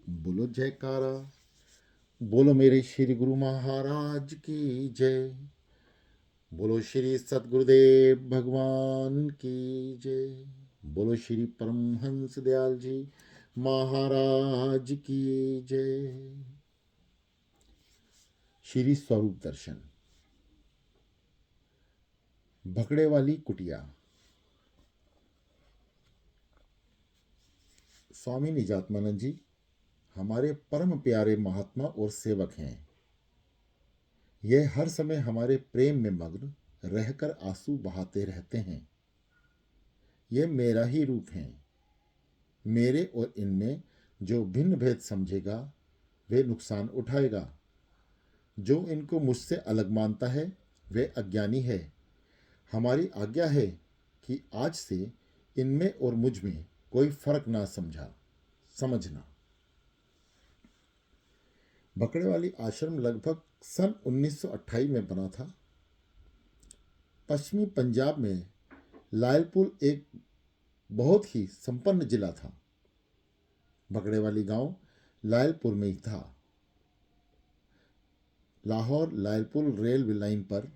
बोलो जयकारा। बोलो मेरे श्री गुरु महाराज की जय। बोलो श्री सतगुरुदेव भगवान की जय। बोलो श्री परमहंस दयाल जी महाराज की जय। श्री स्वरूप दर्शन। भकड़े वाली कुटिया। स्वामी निजात्मानंद जी हमारे परम प्यारे महात्मा और सेवक हैं। यह हर समय हमारे प्रेम में मग्न रहकर आंसू बहाते रहते हैं। यह मेरा ही रूप है। मेरे और इनमें जो भिन्न भेद समझेगा वे नुकसान उठाएगा। जो इनको मुझसे अलग मानता है वे अज्ञानी है। हमारी आज्ञा है कि आज से इनमें और मुझ में कोई फर्क ना समझना। भकड़े वाली आश्रम लगभग सन 1928 में बना था। पश्चिमी पंजाब में लायलपुर एक बहुत ही संपन्न जिला था। भकड़े वाली गांव लायलपुर में ही था। लाहौर लायलपुर रेलवे लाइन पर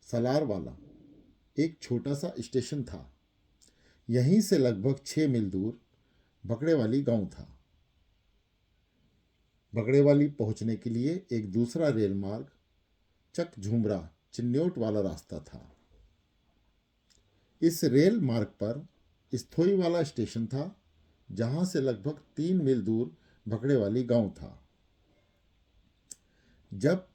सलार वाला एक छोटा सा स्टेशन था। यहीं से लगभग 6 मील दूर भकड़े वाली गांव था। भकड़े वाली पहुंचने के लिए एक दूसरा रेल मार्ग चक झुमरा चिन्योट वाला रास्ता था। इस रेल मार्ग पर स्थोई वाला स्टेशन था, जहां से लगभग 3 मील दूर भकड़े वाली गांव था। जब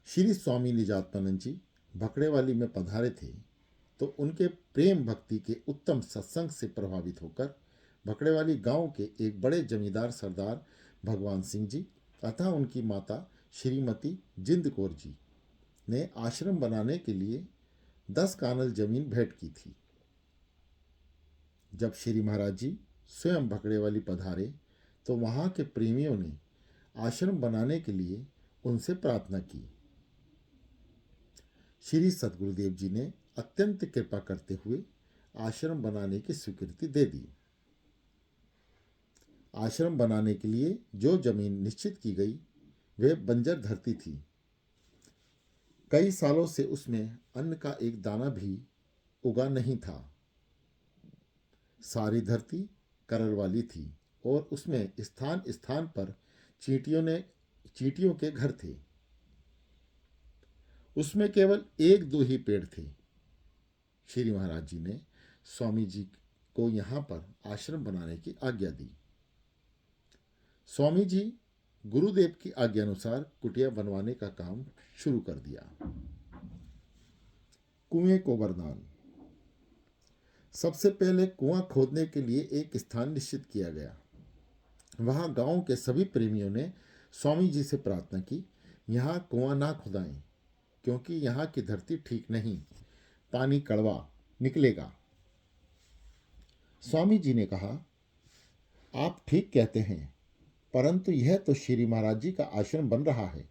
श्री स्वामी निजात्मानंद जी भकड़े वाली में पधारे थे तो उनके प्रेम भक्ति के उत्तम सत्संग से प्रभावित होकर भकड़े वाली गांव के एक बड़े जमींदार सरदार भगवान सिंह जी तथा उनकी माता श्रीमती जिंद कौर जी ने आश्रम बनाने के लिए 10 कानल जमीन भेंट की थी। जब श्री महाराज जी स्वयं भकड़े वाली पधारे तो वहां के प्रेमियों ने आश्रम बनाने के लिए उनसे प्रार्थना की। श्री सतगुरुदेव जी ने अत्यंत कृपा करते हुए आश्रम बनाने की स्वीकृति दे दी। आश्रम बनाने के लिए जो जमीन निश्चित की गई वह बंजर धरती थी। कई सालों से उसमें अन्न का एक दाना भी उगा नहीं था। सारी धरती करल वाली थी और उसमें स्थान स्थान पर चींटियों के घर थे। उसमें केवल 1-2 ही पेड़ थे। श्री महाराज जी ने स्वामी जी को यहाँ पर आश्रम बनाने की आज्ञा दी। स्वामी जी गुरुदेव की आज्ञा अनुसार कुटिया बनवाने का काम शुरू कर दिया। कुएं को वरदान। सबसे पहले कुआं खोदने के लिए एक स्थान निश्चित किया गया। वहां गांव के सभी प्रेमियों ने स्वामी जी से प्रार्थना की, यहाँ कुआं ना खुदाएं, क्योंकि यहाँ की धरती ठीक नहीं, पानी कड़वा निकलेगा। स्वामी जी ने कहा, आप ठीक कहते हैं, परंतु यह तो श्री महाराज जी का आश्रम बन रहा है।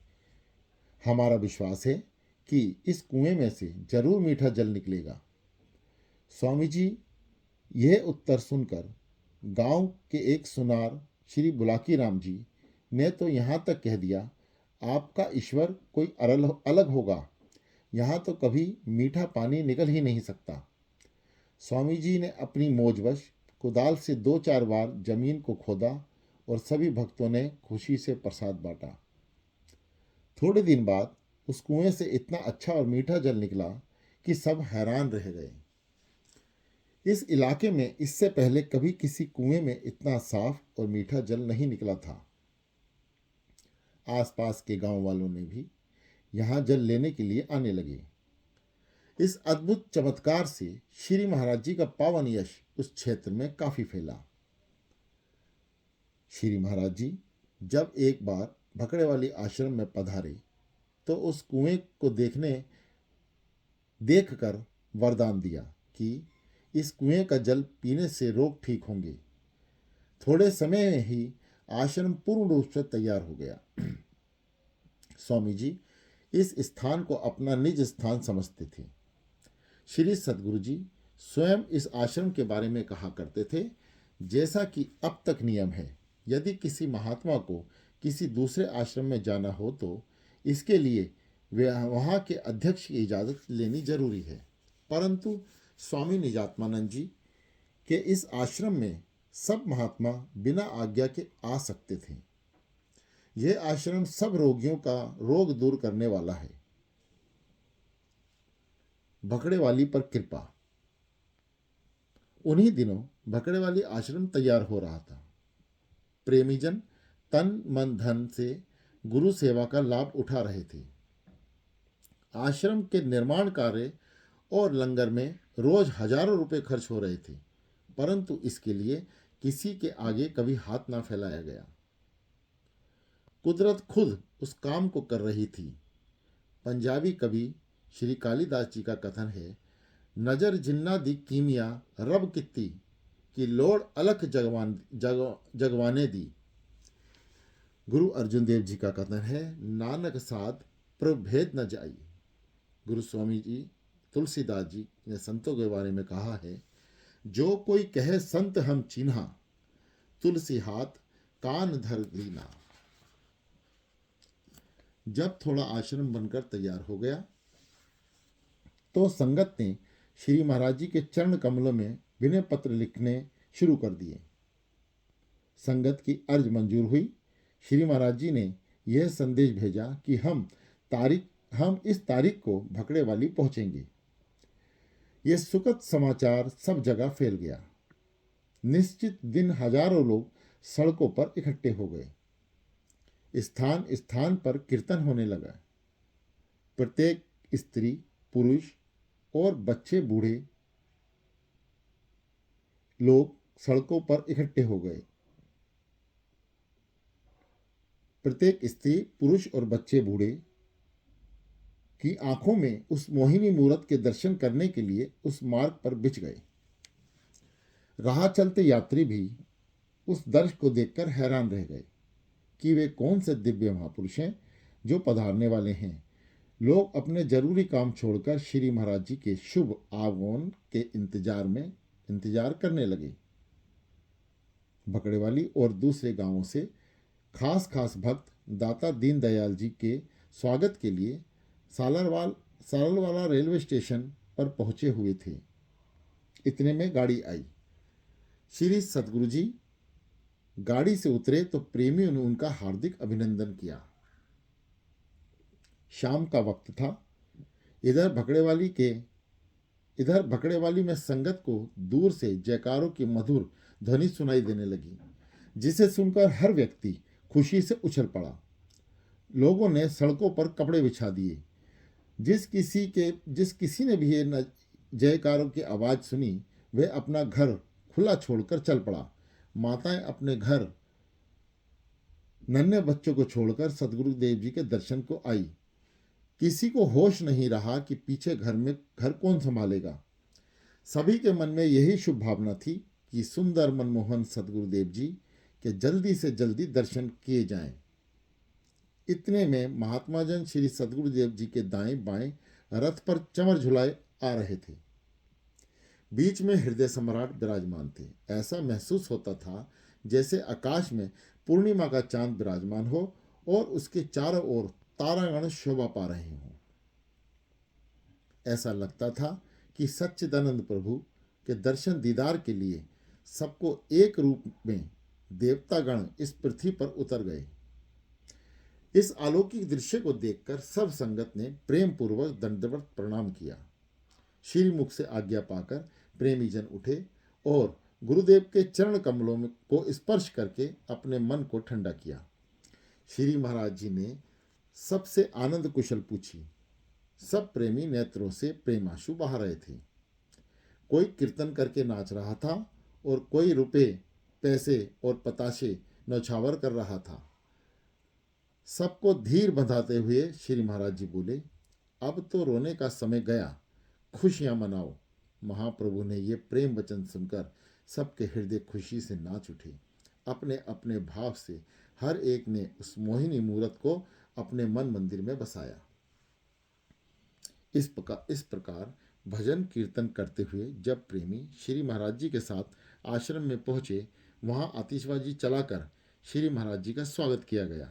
हमारा विश्वास है कि इस कुएं में से जरूर मीठा जल निकलेगा। स्वामी जी यह उत्तर सुनकर गांव के एक सुनार श्री बुलाकी राम जी ने तो यहाँ तक कह दिया, आपका ईश्वर कोई अलग होगा, यहाँ तो कभी मीठा पानी निकल ही नहीं सकता। स्वामी जी ने अपनी मौजवश कुदाल से 2-4 बार जमीन को खोदा और सभी भक्तों ने खुशी से प्रसाद बांटा। थोड़े दिन बाद उस कुएं से इतना अच्छा और मीठा जल निकला कि सब हैरान रह गए। इस इलाके में इससे पहले कभी किसी कुएं में इतना साफ और मीठा जल नहीं निकला था। आसपास के गांव वालों ने भी यहां जल लेने के लिए आने लगे। इस अद्भुत चमत्कार से श्री महाराज जी का पावन यश उस क्षेत्र में काफी फैला। श्री महाराज जी जब एक बार भकड़े वाली आश्रम में पधारे तो उस कुएं को देखकर वरदान दिया कि इस कुएं का जल पीने से रोग ठीक होंगे। थोड़े समय में ही आश्रम पूर्ण रूप से तैयार हो गया। स्वामी जी इस स्थान को अपना निज स्थान समझते थे। श्री सतगुरु जी स्वयं इस आश्रम के बारे में कहा करते थे, जैसा कि अब तक नियम है यदि किसी महात्मा को किसी दूसरे आश्रम में जाना हो तो इसके लिए वे वहाँ के अध्यक्ष की इजाज़त लेनी जरूरी है। परंतु स्वामी निजात्मानंद जी के इस आश्रम में सब महात्मा बिना आज्ञा के आ सकते थे। यह आश्रम सब रोगियों का रोग दूर करने वाला है। भकड़ेवाली पर कृपा। उन्हीं दिनों भकड़ेवाली आश्रम तैयार हो रहा था। प्रेमीजन तन मन धन से गुरु सेवा का लाभ उठा रहे थे। आश्रम के निर्माण कार्य और लंगर में रोज हजारों रुपए खर्च हो रहे थे, परंतु इसके लिए किसी के आगे कभी हाथ ना फैलाया गया। कुदरत खुद उस काम को कर रही थी। पंजाबी कवि श्री कालिदास जी का कथन है, नजर जिन्ना दी कीमिया रब कित्ती कि लोड़ अलख जगवाने दी। गुरु अर्जुन देव जी का कथन है, नानक साध प्रभेद न जाई। गुरु स्वामी जी तुलसीदास जी ने संतों के बारे में कहा है, जो कोई कहे संत हम चिन्हा, तुलसी हाथ कान धर लीना। जब थोड़ा आश्रम बनकर तैयार हो गया तो संगत ने श्री महाराज जी के चरण कमलों में विनय पत्र लिखने शुरू कर दिए। संगत की अर्ज मंजूर हुई। श्री महाराज जी ने यह संदेश भेजा कि हम इस तारीख को भकड़ेवाली पहुंचेंगे। यह सुखद समाचार सब जगह फैल गया। निश्चित दिन हजारों लोग सड़कों पर इकट्ठे हो गए। स्थान स्थान पर कीर्तन होने लगा। प्रत्येक स्त्री, पुरुष और बच्चे बूढ़े लोग सड़कों पर इकट्ठे हो गए। प्रत्येक स्त्री, पुरुष और बच्चे बूढ़े की आंखों में उस मोहिनी मूरत के दर्शन करने के लिए उस मार्ग पर बिछ गए। राह चलते यात्री भी उस दर्श को देखकर हैरान रह गए कि वे कौन से दिव्य महापुरुष हैं जो पधारने वाले हैं। लोग अपने जरूरी काम छोड़कर श्री महाराज जी के शुभ आगमन के इंतजार करने लगे। भकड़ेवाली और दूसरे गांवों से खास भक्त दाता दीनदयाल जी के स्वागत के लिए सालरवाला रेलवे स्टेशन पर पहुंचे हुए थे। इतने में गाड़ी आई। श्री सतगुरु जी गाड़ी से उतरे तो प्रेमियों ने उनका हार्दिक अभिनंदन किया। शाम का वक्त था। इधर भकड़ेवाली में संगत को दूर से जयकारों की मधुर ध्वनि सुनाई देने लगी, जिसे सुनकर हर व्यक्ति खुशी से उछल पड़ा। लोगों ने सड़कों पर कपड़े बिछा दिए। जिस किसी ने भी ये जयकारों की आवाज़ सुनी, वह अपना घर खुला छोड़कर चल पड़ा। माताएं अपने घर नन्हे बच्चों को छोड़कर सदगुरु देव जी के दर्शन को आई। किसी को होश नहीं रहा कि पीछे घर कौन संभालेगा। सभी के मन में यही शुभ भावना थी कि सुंदर मनमोहन सदगुरु देव जी के जल्दी से जल्दी दर्शन किए जाएं। इतने में महात्मा जन श्री सदगुरु देव जी के दाएं बाएं रथ पर चमर झुलाए आ रहे थे। बीच में हृदय सम्राट विराजमान थे। ऐसा महसूस होता था जैसे आकाश में पूर्णिमा का चांद विराजमान हो और उसके चारों ओर तारागण शोभा पा रहे हों। ऐसा लगता था कि सच्चिदानंद प्रभु के दर्शन दीदार के लिए सबको एक रूप में देवतागण इस पृथ्वी पर उतर गए। इस अलौकिक दृश्य को देखकर सब संगत ने प्रेम पूर्वक दंडवत प्रणाम किया। श्री मुख से आज्ञा पाकर प्रेमी जन उठे और गुरुदेव के चरण कमलों को स्पर्श करके अपने मन को ठंडा किया। श्री महाराज जी ने सबसे आनंद कुशल पूछी। सब प्रेमी नेत्रों से प्रेमाशु बहा रहे थे। कोई कीर्तन करके नाच रहा था और कोई रुपए, पैसे और पताशे नौछावर कर रहा था। सबको धीर बंधाते हुए श्री महाराज जी बोले, अब तो रोने का समय गया, खुशियां मनाओ। महाप्रभु ने ये प्रेम वचन सुनकर सबके हृदय खुशी से नाच उठे। अपने अपने भाव से हर एक ने उस मोहिनी मूरत को अपने मन मंदिर में बसाया। इस प्रकार भजन कीर्तन करते हुए जब प्रेमी श्री महाराज जी के साथ आश्रम में पहुंचे, वहां आतिशबाजी चलाकर श्री महाराज जी का स्वागत किया गया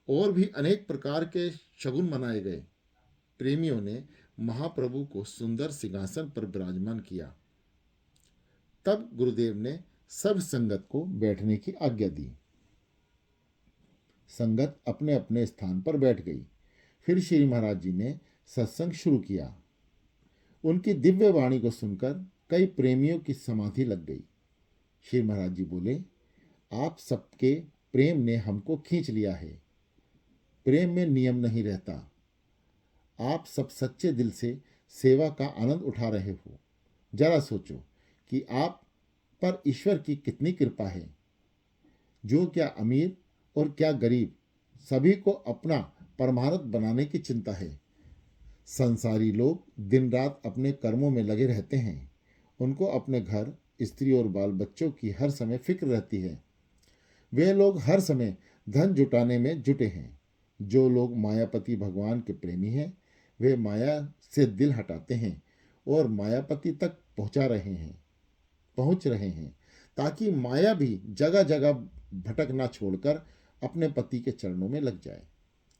और भी अनेक प्रकार के शगुन मनाए गए। प्रेमियों ने महाप्रभु को सुंदर सिंहासन पर विराजमान किया। तब गुरुदेव ने सब संगत को बैठने की आज्ञा दी। संगत अपने अपने स्थान पर बैठ गई। फिर श्री महाराज जी ने सत्संग शुरू किया। उनकी दिव्य वाणी को सुनकर कई प्रेमियों की समाधि लग गई। श्री महाराज जी बोले, आप सबके प्रेम ने हमको खींच लिया है। प्रेम में नियम नहीं रहता। आप सब सच्चे दिल से सेवा का आनंद उठा रहे हो। जरा सोचो कि आप पर ईश्वर की कितनी कृपा है। जो क्या अमीर और क्या गरीब, सभी को अपना परमानंद बनाने की चिंता है। संसारी लोग दिन रात अपने कर्मों में लगे रहते हैं। उनको अपने घर, स्त्री और बाल बच्चों की हर समय फिक्र रहती है। वे लोग हर समय धन जुटाने में जुटे हैं। जो लोग मायापति भगवान के प्रेमी हैं, वे माया से दिल हटाते हैं और मायापति तक पहुंच रहे हैं ताकि माया भी जगह जगह भटकना छोड़कर अपने पति के चरणों में लग जाए।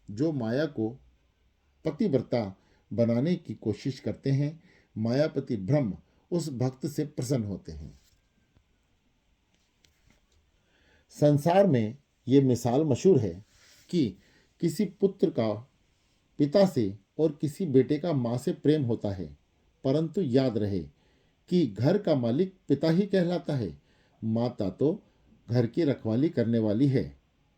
जो माया को पतिव्रता बनाने की कोशिश करते हैं, मायापति ब्रह्म उस भक्त से प्रसन्न होते हैं। संसार में ये मिसाल मशहूर है कि किसी पुत्र का पिता से और किसी बेटे का माँ से प्रेम होता है, परंतु याद रहे कि घर का मालिक पिता ही कहलाता है। माता तो घर की रखवाली करने वाली है।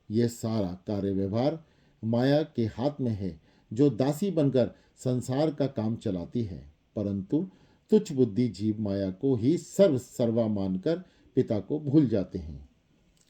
यह सारा कार्य व्यवहार माया के हाथ में है, जो दासी बनकर संसार का काम चलाती है। परंतु तुच्छ बुद्धि जीव माया को ही सर्वा मानकर पिता को भूल जाते हैं।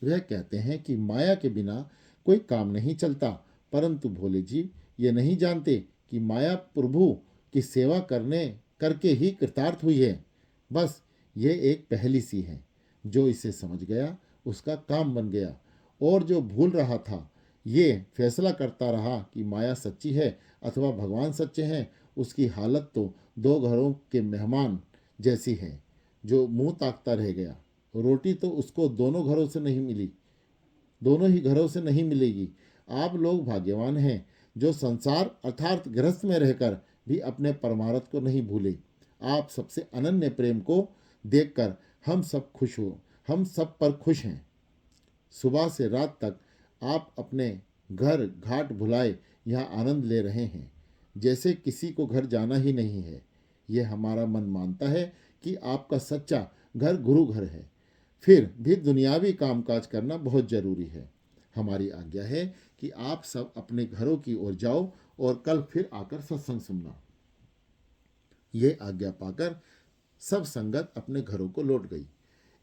वह कहते हैं कि माया के बिना कोई काम नहीं चलता, परंतु भोले जीव ये नहीं जानते कि माया प्रभु की सेवा करके ही कृतार्थ हुई है। बस ये एक पहेली सी है। जो इसे समझ गया उसका काम बन गया, और जो भूल रहा था ये फैसला करता रहा कि माया सच्ची है अथवा भगवान सच्चे हैं, उसकी हालत तो दो घरों के मेहमान जैसी है जो मुंह ताकता रह गया। रोटी तो उसको दोनों ही घरों से नहीं मिलेगी। आप लोग भाग्यवान हैं जो संसार अर्थात गृहस्थ में रहकर भी अपने परमार्थ को नहीं भूले। आप सबसे अनन्य प्रेम को देखकर हम सब पर खुश हैं। सुबह से रात तक आप अपने घर घाट भुलाए यहाँ आनंद ले रहे हैं, जैसे किसी को घर जाना ही नहीं है। यह हमारा मन मानता है कि आपका सच्चा घर गुरु घर है। फिर भी दुनियावी कामकाज करना बहुत जरूरी है। हमारी आज्ञा है कि आप सब अपने घरों की ओर जाओ और कल फिर आकर सत्संग सुनना। ये आज्ञा पाकर सब संगत अपने घरों को लौट गई।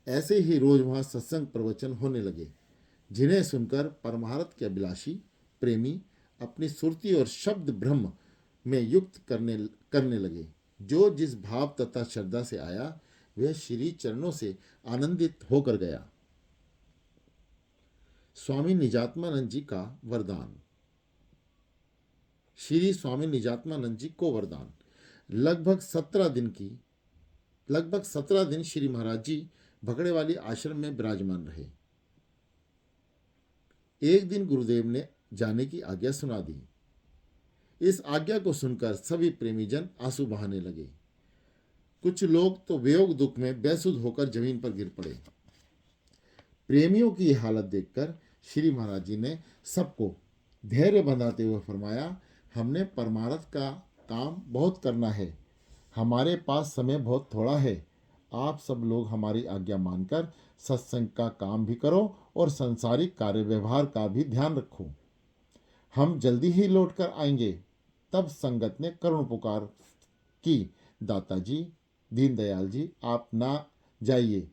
ऐसे ही रोज वहां सत्संग प्रवचन होने लगे, जिन्हें सुनकर परमार्थ के अभिलाषी प्रेमी अपनी सुरती और शब्द ब्रह्म में युक्त करने लगे। जो जिस भाव तथा श्रद्धा से आया, वह श्री चरणों से आनंदित होकर गया। स्वामी निजात्मानंद जी का वरदान। श्री स्वामी निजात्मानंद जी को वरदान। लगभग 17 दिन श्री महाराज जी भगड़े वाली आश्रम में विराजमान रहे। एक दिन गुरुदेव ने जाने की आज्ञा सुना दी। इस आज्ञा को सुनकर सभी प्रेमीजन आंसू बहाने लगे। कुछ लोग तो वियोग दुख में बेसुध होकर जमीन पर गिर पड़े। प्रेमियों की हालत देखकर श्री महाराज जी ने सबको धैर्य बंधाते हुए फरमाया, हमने परमार्थ का काम बहुत करना है, हमारे पास समय बहुत थोड़ा है। आप सब लोग हमारी आज्ञा मानकर सत्संग का काम भी करो और संसारिक कार्य व्यवहार का भी ध्यान रखो। हम जल्दी ही लौट कर आएंगे। तब संगत ने करुण पुकार की, दाताजी, दीनदयाल जी, आप ना जाइए,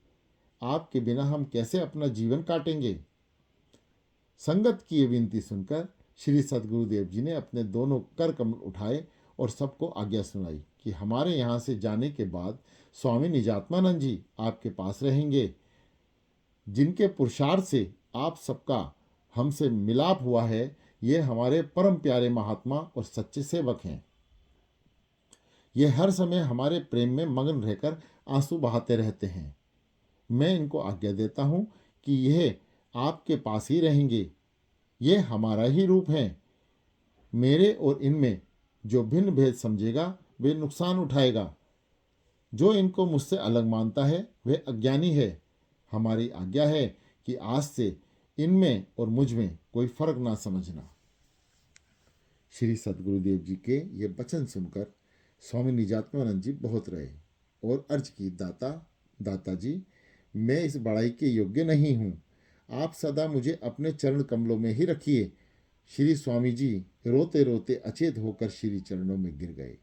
आपके बिना हम कैसे अपना जीवन काटेंगे। संगत की ये विनती सुनकर श्री सद्गुरुदेव जी ने अपने दोनों कर कमल उठाए और सबको आज्ञा सुनाई कि हमारे यहाँ से जाने के बाद स्वामी निजात्मानंद जी आपके पास रहेंगे, जिनके पुरुषार्थ से आप सबका हमसे मिलाप हुआ है। ये हमारे परम प्यारे महात्मा और सच्चे सेवक हैं। ये हर समय हमारे प्रेम में मगन रहकर आंसू बहाते रहते हैं। मैं इनको आज्ञा देता हूँ कि यह आपके पास ही रहेंगे। ये हमारा ही रूप है। मेरे और इनमें जो भिन्न भेद समझेगा वे नुकसान उठाएगा। जो इनको मुझसे अलग मानता है वे अज्ञानी है। हमारी आज्ञा है कि आज से इनमें और मुझ में कोई फर्क ना समझना। श्री सद्गुरुदेव जी के ये वचन सुनकर स्वामी निजात्मानंद जी बहुत रहे और अर्ज की, दाता जी, मैं इस बड़ाई के योग्य नहीं हूँ। आप सदा मुझे अपने चरण कमलों में ही रखिए। श्री स्वामी जी रोते रोते अचेत होकर श्री चरणों में गिर गए।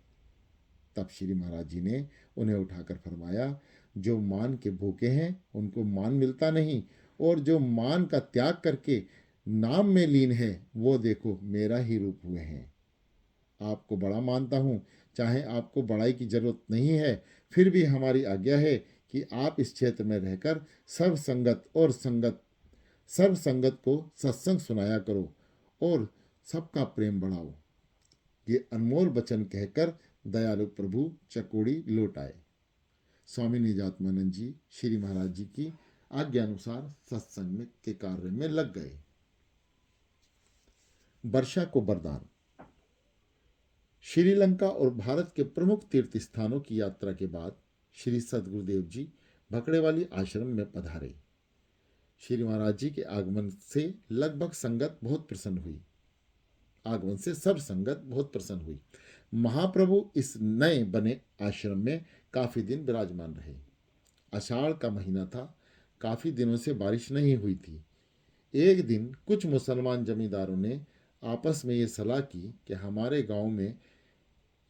तब श्री महाराज जी ने उन्हें उठाकर फरमाया, जो मान के भूखे हैं उनको मान मिलता नहीं, और जो मान का त्याग करके नाम में लीन है वो देखो मेरा ही रूप हुए हैं। आपको बड़ा मानता हूँ, चाहे आपको बड़ाई की जरूरत नहीं है, फिर भी हमारी आज्ञा है कि आप इस क्षेत्र में रहकर सर्व संगत को सत्संग सुनाया करो और सबका प्रेम बढ़ाओ। ये अनमोल वचन कहकर दयालु प्रभु चकोड़ी लौट आए। स्वामी निजात्मानंद जी श्री महाराज जी की आज्ञा अनुसार सत्संग में के कार्य में लग गए। वर्षा को वरदान। श्रीलंका और भारत के प्रमुख तीर्थ स्थानों की यात्रा के बाद श्री सद्गुरुदेव जी भकड़ेवाली आश्रम में पधारे। श्री महाराज जी के आगमन से लगभग संगत बहुत प्रसन्न हुई। आगमन से सब संगत बहुत प्रसन्न हुई। महाप्रभु इस नए बने आश्रम में काफी दिन विराजमान रहे। आषाढ़ का महीना था। काफी दिनों से बारिश नहीं हुई थी। एक दिन कुछ मुसलमान जमींदारों ने आपस में ये सलाह की कि हमारे गांव में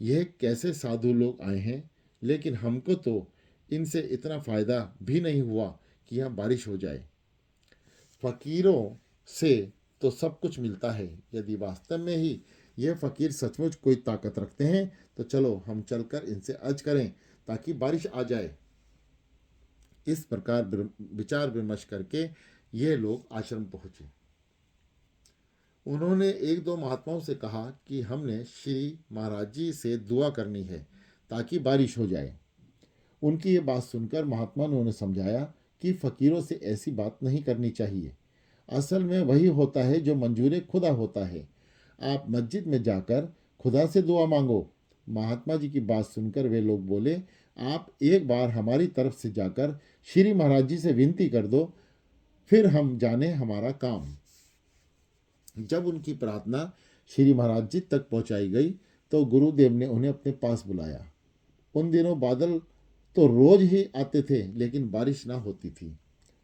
यह कैसे साधु लोग आए हैं, लेकिन हमको तो इनसे इतना फायदा भी नहीं हुआ कि यहाँ बारिश हो जाए। फकीरों से तो सब कुछ मिलता है। यदि वास्तव में ही ये फकीर सचमुच कोई ताकत रखते हैं तो चलो हम चलकर इनसे अर्ज करें ताकि बारिश आ जाए। इस प्रकार विचार विमर्श करके ये लोग आश्रम पहुंचे। उन्होंने एक दो महात्माओं से कहा कि हमने श्री महाराज जी से दुआ करनी है ताकि बारिश हो जाए। उनकी ये बात सुनकर महात्मा ने उन्हें समझाया कि फकीरों से ऐसी बात नहीं करनी चाहिए। असल में वही होता है जो मंजूर खुदा होता है। आप मस्जिद में जाकर खुदा से दुआ मांगो। महात्मा जी की बात सुनकर वे लोग बोले, आप एक बार हमारी तरफ से जाकर श्री महाराज जी से विनती कर दो, फिर हम जाने हमारा काम। जब उनकी प्रार्थना श्री महाराज जी तक पहुंचाई गई तो गुरुदेव ने उन्हें अपने पास बुलाया। उन दिनों बादल तो रोज ही आते थे, लेकिन बारिश ना होती थी।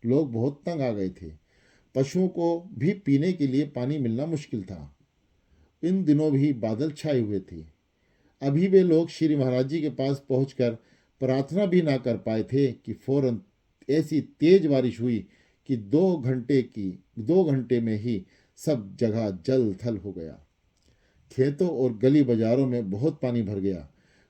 लोग बहुत तंग आ गए थे। पशुओं को भी पीने के लिए पानी मिलना मुश्किल था। इन दिनों भी बादल छाए हुए थे। अभी वे लोग श्री महाराज जी के पास पहुंचकर प्रार्थना भी ना कर पाए थे कि फौरन ऐसी तेज बारिश हुई कि 2 घंटे में ही सब जगह जल थल हो गया। खेतों और गली बाजारों में बहुत पानी भर गया।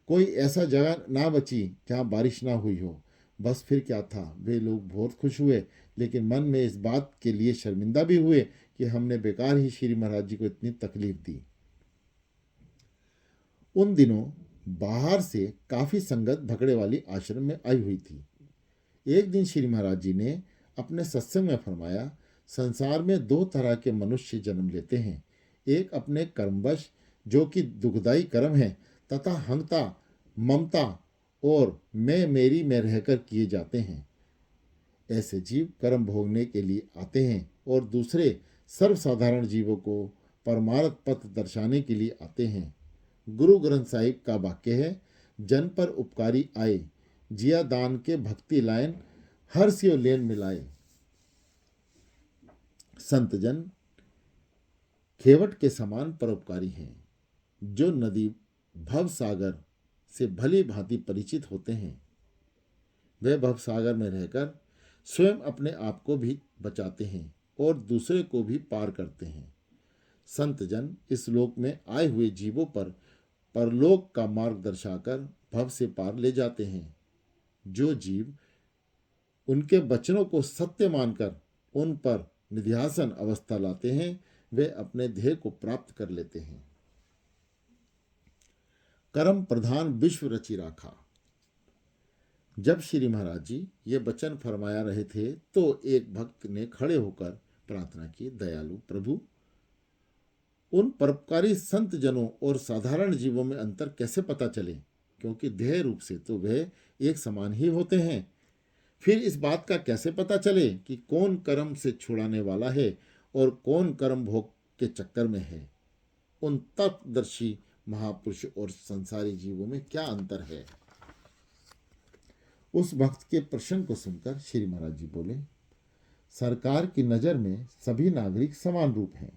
कोई ऐसा जगह ना बची जहाँ बारिश ना हुई हो। बस फिर क्या था, वे लोग बहुत खुश हुए, लेकिन मन में इस बात के लिए शर्मिंदा भी हुए कि हमने बेकार ही श्री महाराज जी को इतनी तकलीफ दी। उन दिनों बाहर से काफी संगत भकड़ेवाली आश्रम में आई हुई थी। एक दिन श्री महाराज जी ने अपने सत्संग में फरमाया, संसार में 2 तरह के मनुष्य जन्म लेते हैं। एक अपने कर्मवश, जो कि दुखदायी कर्म है, तथा हंगता, ममता और मैं मेरी में रहकर किए जाते हैं। ऐसे जीव कर्म भोगने के लिए आते हैं। और दूसरे सर्वसाधारण जीवों को परमार्थ पथ दर्शाने के लिए आते हैं। गुरु ग्रंथ साहिब का वाक्य है, जन पर उपकारी आए, जिया दान के भक्ति लायन, हर सियो लेन मिलाए। संत जन खेवट के समान परोपकारी हैं, जो नदी भव सागर से भली भांति परिचित होते हैं। वे भव सागर में रहकर स्वयं अपने आप को भी बचाते हैं और दूसरे को भी पार करते हैं। संत जन इस लोक में आए हुए जीवों पर परलोक का मार्ग दर्शाकर भव से पार ले जाते हैं। जो जीव उनके वचनों को सत्य मानकर उन पर निध्यासन अवस्था लाते हैं, वे अपने ध्येय को प्राप्त कर लेते हैं। कर्म प्रधान विश्व रचि राखा। जब श्री महाराज जी ये वचन फरमाया रहे थे तो एक भक्त ने खड़े होकर प्रार्थना की, दयालु प्रभु, उन परोपकारी संत जनों और साधारण जीवों में अंतर कैसे पता चले, क्योंकि देह रूप से तो वे एक समान ही होते हैं। फिर इस बात का कैसे पता चले कि कौन कर्म से छुड़ाने वाला है और कौन कर्म भोग के चक्कर में है। उन तत्वदर्शी महापुरुष और संसारी जीवों में क्या अंतर है। उस भक्त के प्रश्न को सुनकर श्री महाराज जी बोले, सरकार की नजर में सभी नागरिक समान रूप हैं।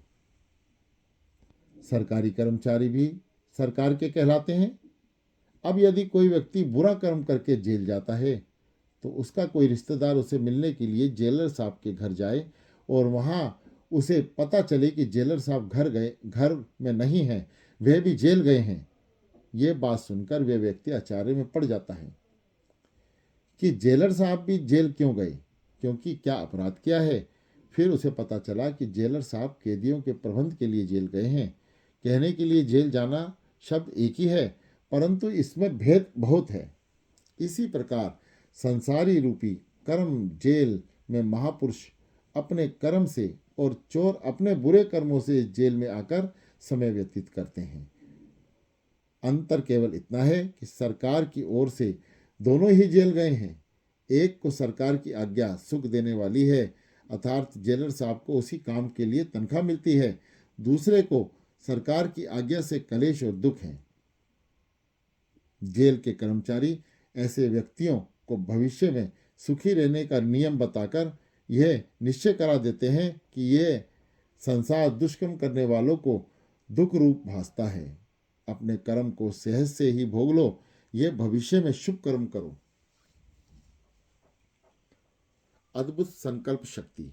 सरकारी कर्मचारी भी सरकार के कहलाते हैं। अब यदि कोई व्यक्ति बुरा कर्म करके जेल जाता है तो उसका कोई रिश्तेदार उसे मिलने के लिए जेलर साहब के घर जाए और वहां उसे पता चले कि जेलर साहब घर में नहीं है, वे भी जेल गए हैं। ये बात सुनकर वे व्यक्ति आश्चर्य में पड़ जाता है कि जेलर साहब भी जेल क्यों गए, क्योंकि क्या अपराध किया है। फिर उसे पता चला कि जेलर साहब कैदियों के प्रबंध के लिए जेल गए हैं। कहने के लिए जेल जाना शब्द एक ही है, परंतु इसमें भेद बहुत है। इसी प्रकार संसारी रूपी कर्म जेल में महापुरुष अपने कर्म से और चोर अपने बुरे कर्मों से जेल में आकर समय व्यतीत करते हैं। अंतर केवल इतना है कि सरकार की ओर से दोनों ही जेल गए हैं। एक को सरकार की आज्ञा सुख देने वाली है, अर्थात जेलर साहब को उसी काम के लिए तनख्वाह मिलती है। दूसरे को सरकार की आज्ञा से कलेश और दुख है। जेल के कर्मचारी ऐसे व्यक्तियों को भविष्य में सुखी रहने का नियम बताकर यह निश्चय करा देते हैं कि यह संसार दुष्कर्म करने वालों को दुख रूप भासता है। अपने कर्म को सहज से ही भोग लो, यह भविष्य में शुभ कर्म करो। अद्भुत संकल्प शक्ति।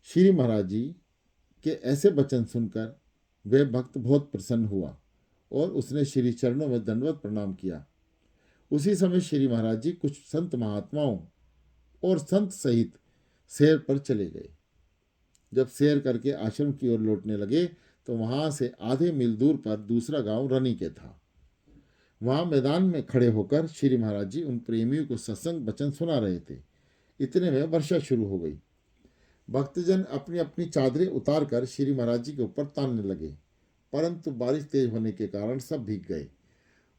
श्री महाराज जी के ऐसे वचन सुनकर वह भक्त बहुत प्रसन्न हुआ और उसने श्री चरणों में दंडवत प्रणाम किया। उसी समय श्री महाराज जी कुछ संत महात्माओं और संत सहित सैर पर चले गए। जब सैर करके आश्रम की ओर लौटने लगे तो वहां से आधे मील दूर पर दूसरा गांव रनिके था। वहां मैदान में खड़े होकर श्री महाराज जी उन प्रेमियों को सत्संग वचन सुना रहे थे। इतने में वर्षा शुरू हो गई। भक्तजन अपनी अपनी चादरें उतार कर श्री महाराज जी के ऊपर तानने लगे, परंतु बारिश तेज होने के कारण सब भीग गए।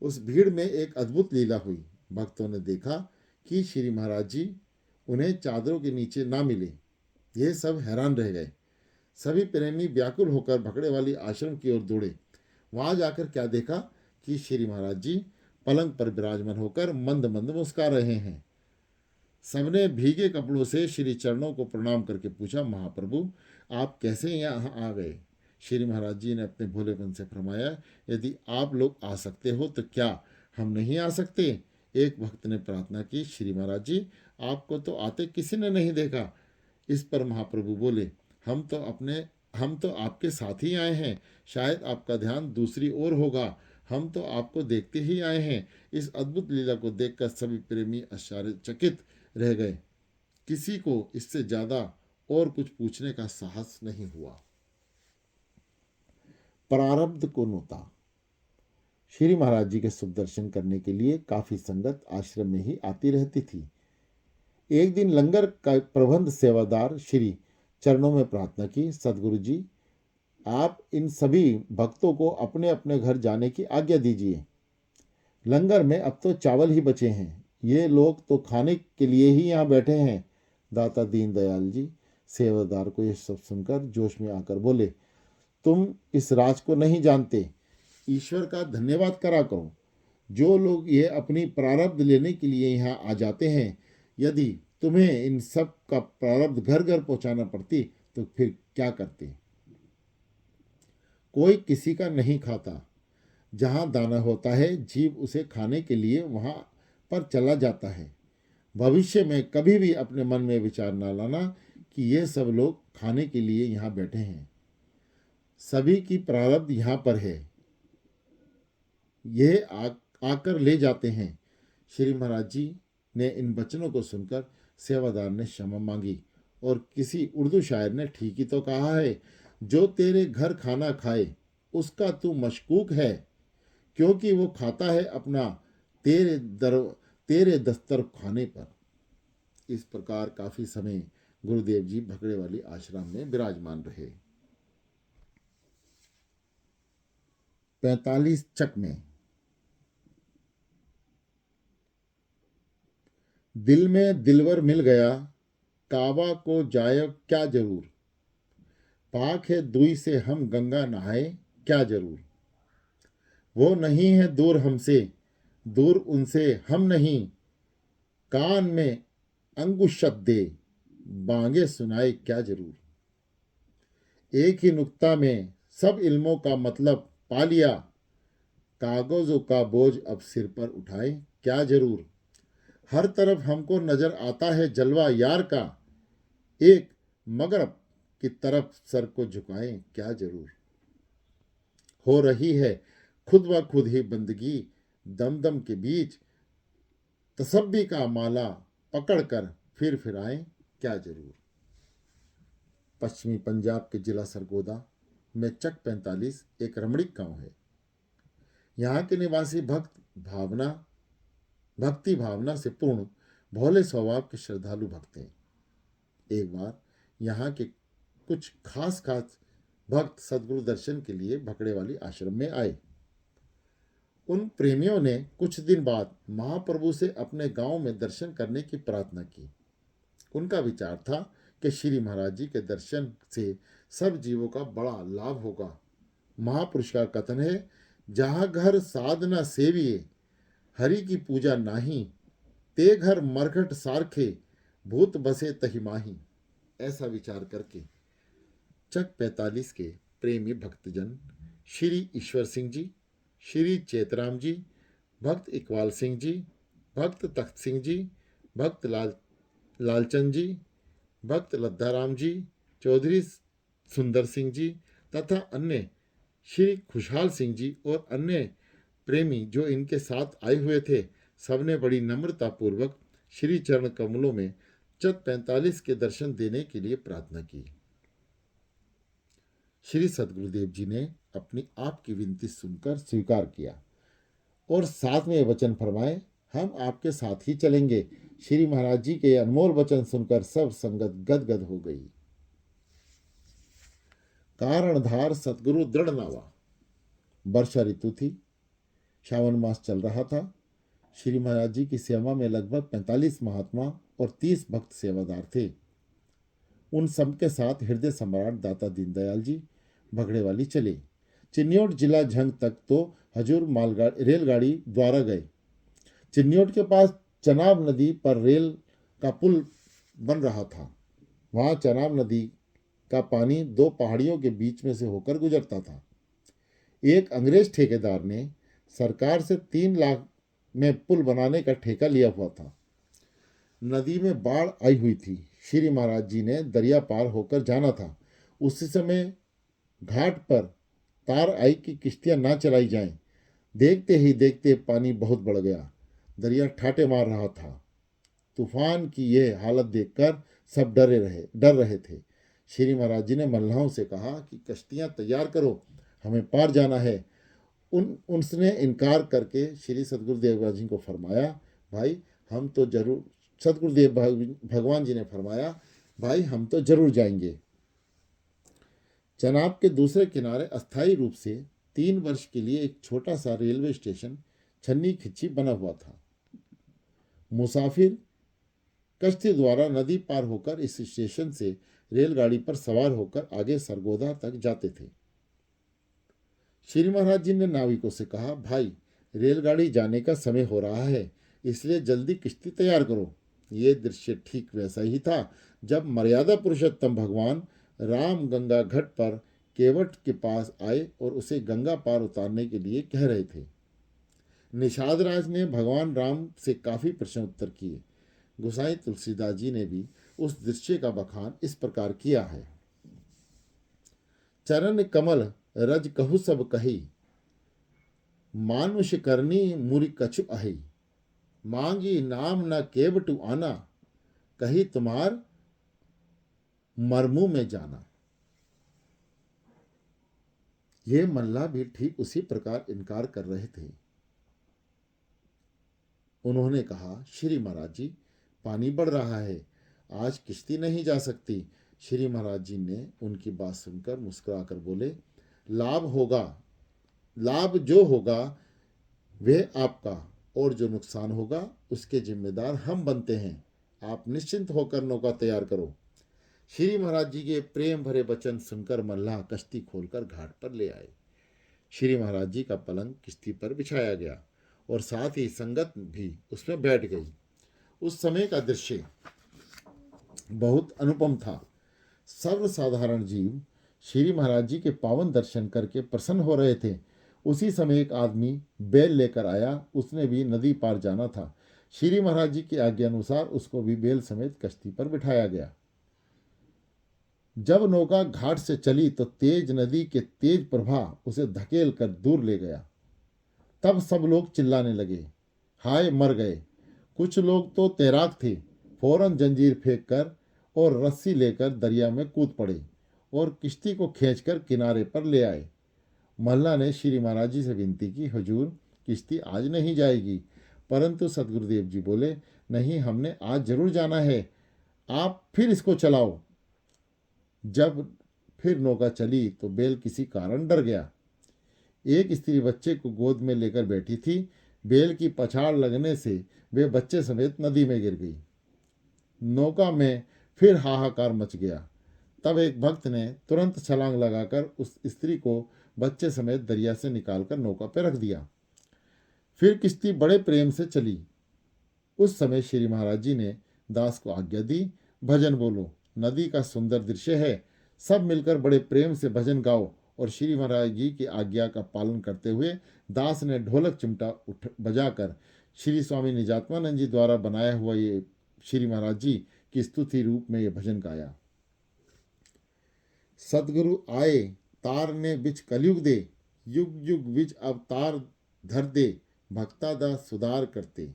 उस भीड़ में एक अद्भुत लीला हुई। भक्तों ने देखा कि श्री महाराज जी उन्हें चादरों के नीचे ना मिले। ये सब हैरान रह गए। सभी प्रेमी व्याकुल होकर भकड़े वाली आश्रम की ओर दौड़े। वहां जाकर क्या देखा कि श्री महाराज जी पलंग पर विराजमान होकर मंद मंद मुस्कुरा रहे हैं। सबने भीगे कपड़ों से श्री चरणों को प्रणाम करके पूछा, महाप्रभु आप कैसे यहाँ आ गए। श्री महाराज जी ने अपने भोलेपन से फरमाया, यदि आप लोग आ सकते हो तो क्या हम नहीं आ सकते। एक भक्त ने प्रार्थना की, श्री महाराज जी आपको तो आते किसी ने नहीं देखा। इस पर महाप्रभु बोले, हम तो आपके साथ ही आए हैं, शायद आपका ध्यान दूसरी ओर होगा। हम तो आपको देखते ही आए हैं। इस अद्भुत लीला को देखकर सभी प्रेमी आश्चर्यचकित रह गए। किसी को इससे ज्यादा और कुछ पूछने का साहस नहीं हुआ। प्रारब्ध को नोता। श्री महाराज जी के शुभ दर्शन करने के लिए काफी संगत आश्रम में ही आती रहती थी। एक दिन लंगर का प्रबंध सेवादार श्री चरणों में प्रार्थना की, सदगुरु जी आप इन सभी भक्तों को अपने अपने घर जाने की आज्ञा दीजिए। लंगर में अब तो चावल ही बचे हैं। ये लोग तो खाने के लिए ही यहाँ बैठे हैं। दाता दीनदयाल जी सेवादार को यह सब सुनकर जोश में आकर बोले, तुम इस राज को नहीं जानते। ईश्वर का धन्यवाद करा करो। जो लोग ये अपनी प्रारब्ध लेने के लिए यहाँ आ जाते हैं, यदि तुम्हें इन सब का प्रारब्ध घर घर पहुँचाना पड़ती तो फिर क्या करते। कोई किसी का नहीं खाता। जहाँ दाना होता है जीव उसे खाने के लिए वहाँ पर चला जाता है। भविष्य में कभी भी अपने मन में विचार न लाना कि ये सब लोग खाने के लिए यहाँ बैठे हैं। सभी की प्रारब्ध यहाँ पर है, ये आकर ले जाते हैं। श्री महाराज जी ने इन वचनों को सुनकर सेवादार ने क्षमा मांगी और किसी उर्दू शायर ने ठीक ही तो कहा है, जो तेरे घर खाना खाए उसका तू मशकूक है, क्योंकि वो खाता है अपना तेरे दस्तर खाने पर। इस प्रकार काफी समय गुरुदेव जी भगड़े वाली आश्रम में विराजमान रहे। 45 चक में दिल में दिलवर मिल गया, काबा को जाय क्या जरूर, पाक है दुई से हम गंगा नहाए क्या जरूर, वो नहीं है दूर हमसे, दूर उनसे हम नहीं, कान में अंगुशत दे, बांगे सुनाए क्या जरूर, एक ही नुक्ता में सब इल्मों का मतलब पा लिया, कागजों का बोझ अब सिर पर उठाए क्या जरूर, हर तरफ हमको नजर आता है जलवा यार का, एक मगरब की तरफ सर को झुकाए क्या जरूर, हो रही है खुद ब खुद ही बंदगी, दम दम के बीच तसब्बी का माला पकड़कर फिर आए क्या जरूर। पश्चिमी पंजाब के जिला सरगोदा में चक 45 एक रमणीक गांव है। यहाँ के निवासी भक्ति भावना से पूर्ण भोले स्वभाव के श्रद्धालु भक्त हैं। एक बार यहाँ के कुछ खास भक्त सदगुरु दर्शन के लिए भकड़े वाली आश्रम में आए। उन प्रेमियों ने कुछ दिन बाद महाप्रभु से अपने गांव में दर्शन करने की प्रार्थना की। उनका विचार था कि श्री महाराज जी के दर्शन से सब जीवों का बड़ा लाभ होगा। महापुरुष का कथन है, जहाँ घर साधना सेविये, हरि की पूजा नाही, ते घर मरघट सारखे, भूत बसे तहि माही। ऐसा विचार करके चक 45 के प्रेमी भक्तजन श्री ईश्वर सिंह जी, श्री चेतराम जी, भक्त इकबाल सिंह जी, भक्त तख्त सिंह जी, भक्त लालचंद जी, भक्त लद्दाराम जी, चौधरी सुंदर सिंह जी तथा अन्य श्री खुशहाल सिंह जी और अन्य प्रेमी जो इनके साथ आए हुए थे, सबने बड़ी नम्रता पूर्वक श्री चरण कमलों में चक 45 के दर्शन देने के लिए प्रार्थना की। श्री सदगुरुदेव जी ने अपनी आपकी विनती सुनकर स्वीकार किया और साथ में वचन फरमाए, हम आपके साथ ही चलेंगे। श्री महाराज जी के अनमोल वचन सुनकर सब संगत गदगद हो गई। कारणधार सतगुरु दृढ़ नावा। वर्षा ऋतु थी, श्रावण मास चल रहा था। श्री महाराज जी की सेवा में लगभग 45 महात्मा और 30 भक्त सेवादार थे। उन सबके साथ हृदय सम्राट दाता दीनदयाल जी भगड़े वाली चले। चिन्योट जिला झंग तक तो हजूर रेलगाड़ी द्वारा गए। चिन्योट के पास चनाब नदी पर रेल का पुल बन रहा था। वहाँ चनाब नदी का पानी दो पहाड़ियों के बीच में से होकर गुजरता था। एक अंग्रेज ठेकेदार ने सरकार से 3 लाख में पुल बनाने का ठेका लिया हुआ था। नदी में बाढ़ आई हुई थी। श्री महाराज जी ने दरिया पार होकर जाना था। उसी समय घाट पर तार आई कि किश्तियां ना चलाई जाएं। देखते ही देखते पानी बहुत बढ़ गया। दरिया ठाटे मार रहा था। तूफान की यह हालत देखकर सब डर रहे थे। श्री महाराज जी ने मल्लाहों से कहा कि कश्तियां तैयार करो, हमें पार जाना है। उनसे इनकार करके श्री सदगुरुदेव जी को फरमाया, भाई हम तो जरूर, सदगुरुदेव भगवान जी ने फरमाया, भाई हम तो जरूर जाएंगे। चनाब के दूसरे किनारे अस्थायी रूप से 3 वर्ष के लिए एक छोटा सा रेलवे स्टेशन छन्नी खिच्ची बना हुआ था। मुसाफिर कश्ती द्वारा नदी पार होकर इस स्टेशन से रेलगाड़ी पर सवार होकर आगे सरगोदा तक जाते थे। श्री महाराज जी ने नाविकों से कहा, भाई रेलगाड़ी जाने का समय हो रहा है, इसलिए जल्दी किश्ती तैयार करो। ये दृश्य ठीक वैसा ही था जब मर्यादा पुरुषोत्तम भगवान राम गंगा घाट पर केवट के पास आए और उसे गंगा पार उतारने के लिए कह रहे थे। निषाद राज ने भगवान राम से काफी प्रश्न उत्तर किए। गोसाई तुलसीदास जी ने भी उस दृश्य का बखान इस प्रकार किया है। चरण कमल रज कहु सब कही, मानुष करनी मुरि कछु अहि, मांगी नाम न केवटु आना, कही तुम्हार मरमू में जाना। ये मल्ला भी ठीक उसी प्रकार इनकार कर रहे थे। उन्होंने कहा, श्री महाराज जी पानी बढ़ रहा है, आज किश्ती नहीं जा सकती। श्री महाराज जी ने उनकी बात सुनकर मुस्कुराकर बोले, लाभ जो होगा वह आपका, और जो नुकसान होगा उसके जिम्मेदार हम बनते हैं। आप निश्चिंत होकर नौका तैयार करो। श्री महाराज जी के प्रेम भरे वचन सुनकर मल्लाह कश्ती खोलकर घाट पर ले आए। श्री महाराज जी का पलंग किश्ती पर बिछाया गया और साथ ही संगत भी उसमें बैठ गई। उस समय का दृश्य बहुत अनुपम था। सर्वसाधारण जीव श्री महाराज जी के पावन दर्शन करके प्रसन्न हो रहे थे। उसी समय एक आदमी बैल लेकर आया। उसने भी नदी पार जाना था। श्री महाराज जी की आज्ञा अनुसार उसको भी बैल समेत कश्ती पर बिठाया गया। जब नौका घाट से चली तो तेज नदी के तेज प्रवाह उसे धकेल कर दूर ले गया। तब सब लोग चिल्लाने लगे, हाय मर गए। कुछ लोग तो तैराक थे, फौरन जंजीर फेंक कर और रस्सी लेकर दरिया में कूद पड़े और किश्ती को खींचकर किनारे पर ले आए। मल्ला ने श्री महाराज जी से विनती की, हुजूर किश्ती आज नहीं जाएगी। परंतु सतगुरुदेव जी बोले, नहीं, हमने आज जरूर जाना है, आप फिर इसको चलाओ। जब फिर नौका चली तो बैल किसी कारण डर गया। एक स्त्री बच्चे को गोद में लेकर बैठी थी। बैल की पछाड़ लगने से वे बच्चे समेत नदी में गिर गई। नौका में फिर हाहाकार मच गया। तब एक भक्त ने तुरंत छलांग लगाकर उस स्त्री को बच्चे समेत दरिया से निकालकर नौका पर रख दिया। फिर किश्ती बड़े प्रेम से चली। उस समय श्री महाराज जी ने दास को आज्ञा दी, भजन बोलो, नदी का सुंदर दृश्य है, सब मिलकर बड़े प्रेम से भजन गाओ। और श्री महाराज जी की आज्ञा का पालन करते हुए दास ने ढोलक चिमटा बजाकर श्री स्वामी निजात्मानंद जी द्वारा बनाया हुआ ये श्री महाराज जी की स्तुति रूप में ये भजन गाया। सदगुरु आए तारने बिच कलयुग दे, युग युग बिच अवतार धर दे, भक्ता दा सुधार करते।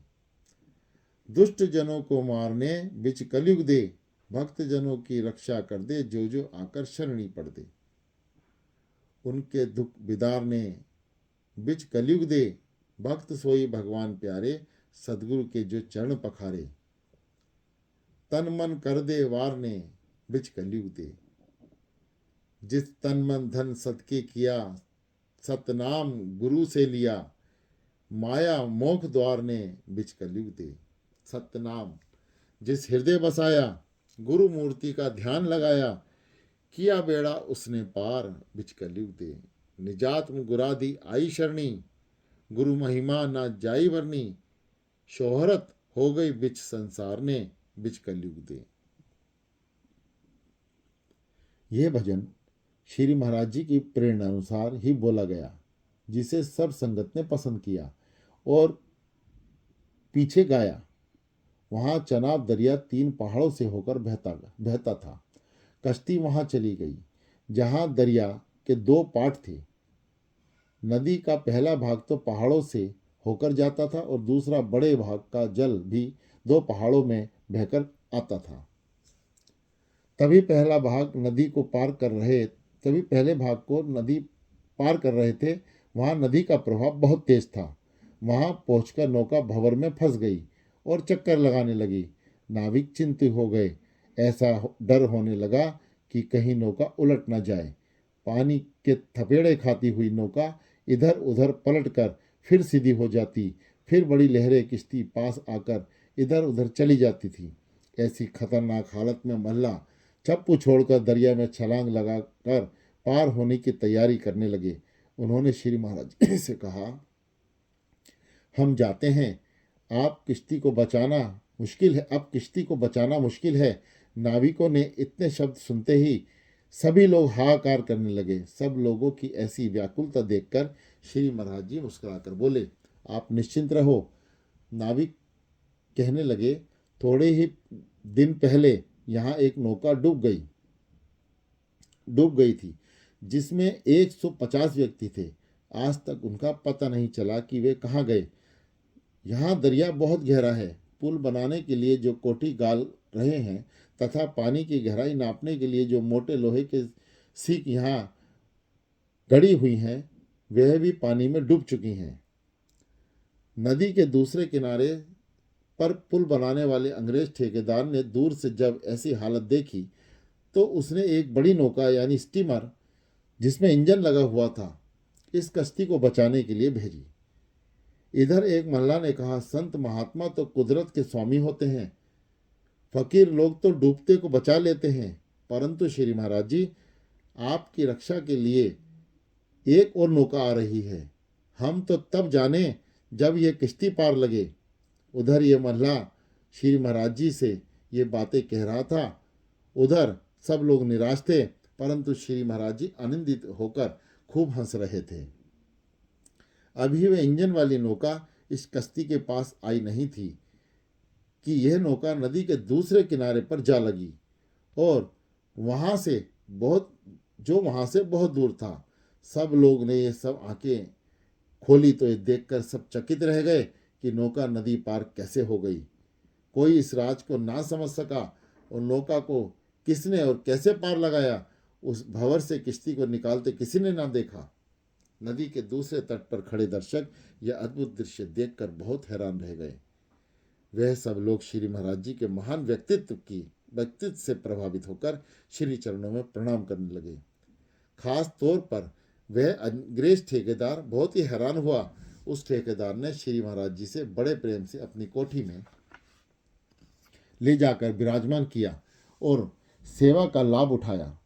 दुष्ट जनों को मारने बिच कलयुग दे, भक्त जनों की रक्षा कर दे, जो जो आकर शरणी पड़ दे। उनके दुख बिदारने बिच कलयुग दे, भक्त सोई भगवान प्यारे, सदगुरु के जो चरण पखारे। तन मन कर दे वारने बिच कलयुग दे, जिस तन मन धन सदके किया, सतनाम गुरु से लिया, माया मोख द्वार ने बिच कलयुग दे। सतनाम जिस हृदय बसाया, गुरु मूर्ति का ध्यान लगाया, किया बेड़ा उसने पार बिच कलयुग दे। निजात्म गुरादि आई शरणी, गुरु महिमा ना जाई वरनी, शोहरत हो गई बिच संसार ने बिच कलयुग दे। यह भजन श्री महाराज जी की प्रेरणा अनुसार ही बोला गया, जिसे सब संगत ने पसंद किया और पीछे गाया। वहां चनाब दरिया 3 पहाड़ों से होकर बहता था। कश्ती वहां चली गई जहां दरिया के 2 पाट थे। नदी का पहला भाग तो पहाड़ों से होकर जाता था और दूसरा बड़े भाग का जल भी 2 पहाड़ों में बहकर आता था। तभी पहले भाग को नदी पार कर रहे थे। वहां नदी का प्रभाव बहुत तेज था। वहां पहुंचकर नौका भंवर में फंस गई और चक्कर लगाने लगी। नाविक चिंतित हो गए। ऐसा डर होने लगा कि कहीं नौका उलट न जाए। पानी के थपेड़े खाती हुई नौका इधर उधर पलटकर फिर सीधी हो जाती। फिर बड़ी लहरें किश्ती पास आकर इधर उधर चली जाती थी। ऐसी खतरनाक हालत में मल्ला चप्पू छोड़कर दरिया में छलांग लगाकर पार होने की तैयारी करने लगे। उन्होंने श्री महाराज से कहा, हम जाते हैं, अब किश्ती को बचाना मुश्किल है। नाविकों ने इतने शब्द सुनते ही सभी लोग हाहाकार करने लगे। सब लोगों की ऐसी व्याकुलता देखकर श्री महाराज जी मुस्कुराकर बोले, आप निश्चिंत रहो। नाविक कहने लगे, थोड़े ही दिन पहले यहाँ एक नौका डूब गई थी, जिसमें 150 व्यक्ति थे। आज तक उनका पता नहीं चला कि वे कहाँ गए। यहाँ दरिया बहुत गहरा है। पुल बनाने के लिए जो कोठी गाल रहे हैं तथा पानी की गहराई नापने के लिए जो मोटे लोहे के सीख यहाँ गड़ी हुई हैं, वह भी पानी में डूब चुकी हैं। नदी के दूसरे किनारे पर पुल बनाने वाले अंग्रेज ठेकेदार ने दूर से जब ऐसी हालत देखी तो उसने एक बड़ी नौका यानी स्टीमर जिसमें इंजन लगा हुआ था इस कश्ती को बचाने के लिए भेजी। इधर एक मल्लाह ने कहा, संत महात्मा तो कुदरत के स्वामी होते हैं, फकीर लोग तो डूबते को बचा लेते हैं, परंतु श्री महाराज जी आपकी रक्षा के लिए एक और नौका आ रही है। हम तो तब जाने जब ये किश्ती पार लगे। उधर ये मल्लाह श्री महाराज जी से ये बातें कह रहा था। उधर सब लोग निराश थे, परंतु श्री महाराज जी आनंदित होकर खूब हंस रहे थे। अभी वे इंजन वाली नौका इस कश्ती के पास आई नहीं थी कि यह नौका नदी के दूसरे किनारे पर जा लगी और वहां से बहुत दूर था। सब लोग ने ये सब आंखें खोली तो ये देखकर सब चकित रह गए कि नौका नदी पार कैसे हो गई। कोई इस राज को ना समझ सका और नौका को किसने और कैसे पार लगाया उस भंवर से किश्ती को निकालते किसी ने ना देखा। नदी के दूसरे तट पर खड़े दर्शक यह अद्भुत दृश्य देखकर बहुत हैरान रह गए। वह सब लोग श्री महाराज जी के महान व्यक्तित्व से प्रभावित होकर श्री चरणों में प्रणाम करने लगे। खास तौर पर वह अंग्रेज ठेकेदार बहुत ही हैरान हुआ। उस ठेकेदार ने श्री महाराज जी से बड़े प्रेम से अपनी कोठी में ले जाकर विराजमान किया और सेवा का लाभ उठाया।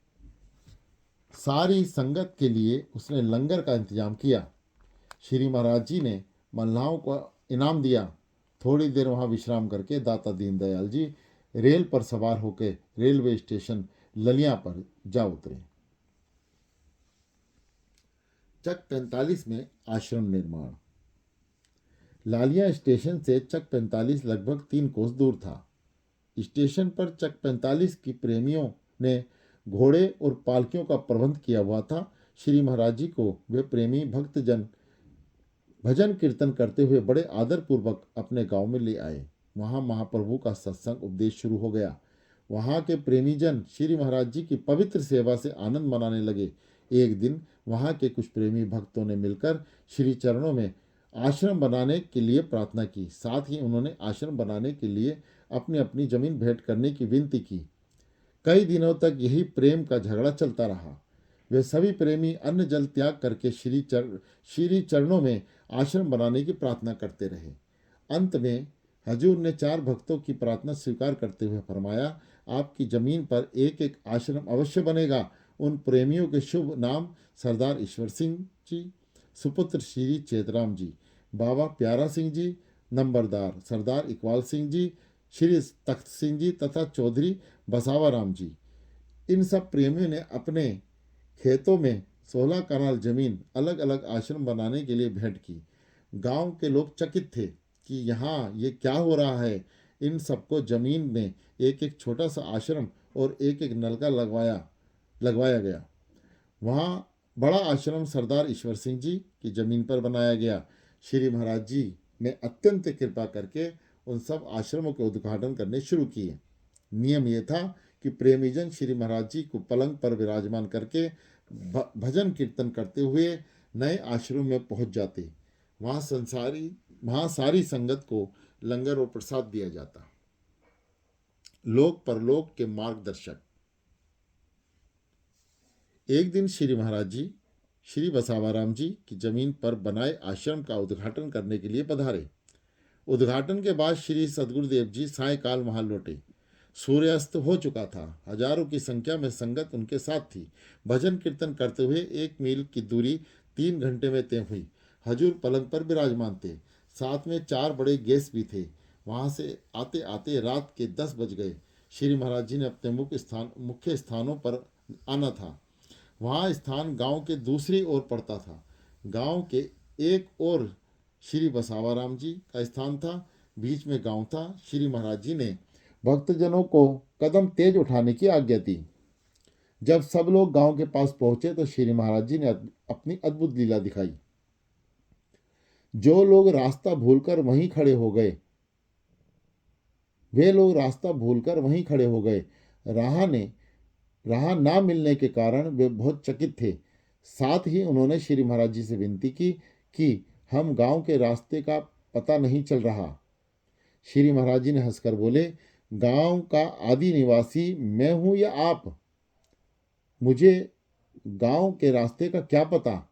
सारी संगत के लिए उसने लंगर का इंतजाम किया। श्री महाराज जी ने मल्लाहों को इनाम दिया। थोड़ी देर वहां विश्राम करके दाता दीनदयाल जी रेल पर सवार होकर रेलवे स्टेशन ललिया पर जा उतरे। चक 45 में आश्रम निर्माण। लालिया स्टेशन से चक 45 लगभग 3 कोस दूर था। स्टेशन पर चक 45 की प्रेमियों ने घोड़े और पालकियों का प्रबंध किया हुआ था। श्री महाराज जी को वे प्रेमी भक्तजन भजन कीर्तन करते हुए बड़े आदरपूर्वक अपने गांव में ले आए। वहां महाप्रभु का सत्संग उपदेश शुरू हो गया। वहां के प्रेमीजन श्री महाराज जी की पवित्र सेवा से आनंद मनाने लगे। एक दिन वहां के कुछ प्रेमी भक्तों ने मिलकर श्री चरणों में आश्रम बनाने के लिए प्रार्थना की। साथ ही उन्होंने आश्रम बनाने के लिए अपनी अपनी जमीन भेंट करने की विनती की। कई दिनों तक यही प्रेम का झगड़ा चलता रहा। वे सभी प्रेमी अन्न जल त्याग करके श्री चरणों में आश्रम बनाने की प्रार्थना करते रहे। अंत में हजूर ने 4 भक्तों की प्रार्थना स्वीकार करते हुए फरमाया, आपकी जमीन पर एक एक आश्रम अवश्य बनेगा। उन प्रेमियों के शुभ नाम सरदार ईश्वर सिंह जी, सुपुत्र श्री चेतराम जी, बाबा प्यारा सिंह जी, नंबरदार सरदार इकबाल सिंह जी, श्री तख्त सिंह जी तथा चौधरी बसावा राम जी। इन सब प्रेमियों ने अपने खेतों में 16 कनाल जमीन अलग अलग आश्रम बनाने के लिए भेंट की। गांव के लोग चकित थे कि यहाँ ये क्या हो रहा है। इन सबको जमीन में एक एक छोटा सा आश्रम और एक एक नलका लगवाया गया। वहाँ बड़ा आश्रम सरदार ईश्वर सिंह जी की जमीन पर बनाया गया। श्री महाराज जी ने अत्यंत कृपा करके उन सब आश्रमों के उद्घाटन करने शुरू किए। नियम ये था कि प्रेमीजन श्री महाराज जी को पलंग पर विराजमान करके भजन कीर्तन करते हुए नए आश्रम में पहुंच जाते। वहाँ सारी संगत को लंगर और प्रसाद दिया जाता। लोक परलोक के मार्गदर्शक। एक दिन श्री महाराज जी श्री बसावाराम जी की जमीन पर बनाए आश्रम का उद्घाटन करने के लिए पधारे। उद्घाटन के बाद श्री सदगुरुदेव जी सायंकाल वहां लौटे। सूर्यास्त हो चुका था। हजारों की संख्या में संगत उनके साथ थी। भजन कीर्तन करते हुए 1 मील की दूरी 3 घंटे में तय हुई। हजूर पलंग पर विराजमान थे। साथ में 4 बड़े गेस्ट भी थे। वहां से आते आते रात के 10 बज गए। श्री महाराज जी ने अपने मुख्य स्थानों पर आना था। वहाँ स्थान गांव के दूसरी ओर पड़ता था। गांव के एक ओर श्री बसावाराम जी का स्थान था, बीच में गांव था। श्री महाराज जी ने भक्तजनों को कदम तेज उठाने की आज्ञा दी। जब सब लोग गांव के पास पहुंचे तो श्री महाराज जी ने अपनी अद्भुत लीला दिखाई। जो लोग रास्ता भूलकर वहीं खड़े हो गए, वे लोग रास्ता भूलकर वहीं खड़े हो गए। राह ना मिलने के कारण वे बहुत चकित थे। साथ ही उन्होंने श्री महाराज जी से विनती की कि हम गांव के रास्ते का पता नहीं चल रहा। श्री महाराज जी ने हंसकर बोले, गांव का आदि निवासी मैं हूं या आप? मुझे गांव के रास्ते का क्या पता?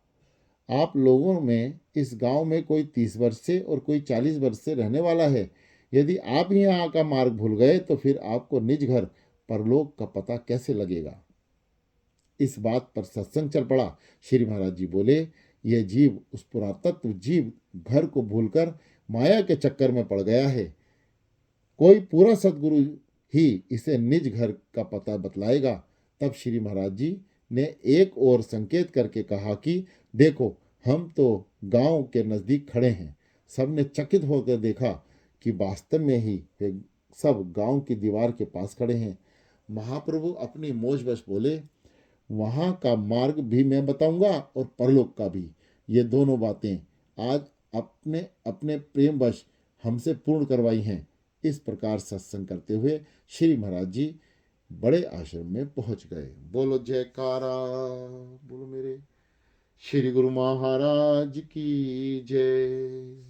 आप लोगों में इस गांव में कोई 30 वर्ष से और कोई 40 वर्ष से रहने वाला है। यदि आप ही यहाँ का मार्ग भूल गए तो फिर आपको निज घर परलोक का पता कैसे लगेगा? इस बात पर सत्संग चल पड़ा। श्री महाराज जी बोले, यह जीव उस पुरातत्व जीव घर को भूलकर माया के चक्कर में पड़ गया है। कोई पूरा सदगुरु ही इसे निज घर का पता बतलाएगा। तब श्री महाराज जी ने एक और संकेत करके कहा कि देखो, हम तो गांव के नजदीक खड़े हैं। सबने चकित होकर देखा कि वास्तव में ही वे सब गांव की दीवार के पास खड़े हैं। महाप्रभु अपनी मौजवश बोले, वहां का मार्ग भी मैं बताऊंगा और परलोक का भी। ये दोनों बातें आज अपने अपने प्रेमवश हमसे पूर्ण करवाई हैं। इस प्रकार सत्संग करते हुए श्री महाराज जी बड़े आश्रम में पहुंच गए। बोलो जयकारा, बोलो मेरे श्री गुरु महाराज की जय।